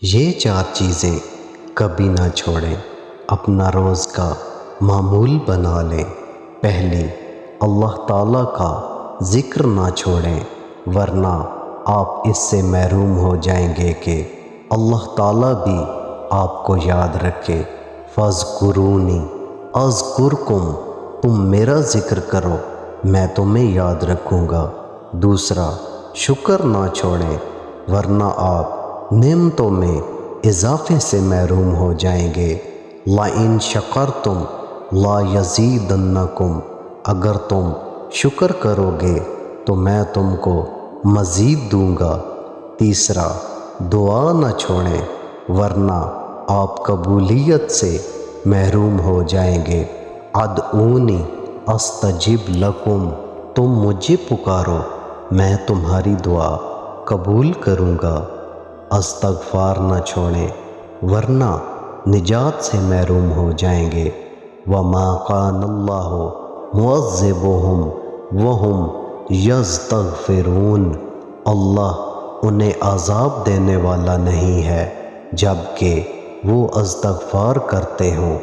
یہ 4 چیزیں کبھی نہ چھوڑیں، اپنا روز کا معمول بنا لیں۔ پہلی، اللہ تعالیٰ کا ذکر نہ چھوڑیں، ورنہ آپ اس سے محروم ہو جائیں گے کہ اللہ تعالیٰ بھی آپ کو یاد رکھے۔ فَاذْکُرُونِی اذکرکم، تم میرا ذکر کرو میں تمہیں یاد رکھوں گا۔ دوسرا، شکر نہ چھوڑیں، ورنہ آپ نعمتوں میں اضافے سے محروم ہو جائیں گے۔ لَئِن شَکَرْتُمْ لَیَزِیدَنَّکُمْ، اگر تم شکر کرو گے تو میں تم کو مزید دوں گا۔ تیسرا، دعا نہ چھوڑیں، ورنہ آپ قبولیت سے محروم ہو جائیں گے۔ ادعونی استجب لکم، تم مجھے پکارو میں تمہاری دعا قبول کروں گا۔ استغفار نہ چھوڑیں، ورنہ نجات سے محروم ہو جائیں گے۔ وَمَا كَانَ اللَّهُ مُعَذِّبُهُمْ وَهُمْ يَسْتَغْفِرُونَ، اللہ انہیں عذاب دینے والا نہیں ہے جب کہ وہ استغفار کرتے ہوں۔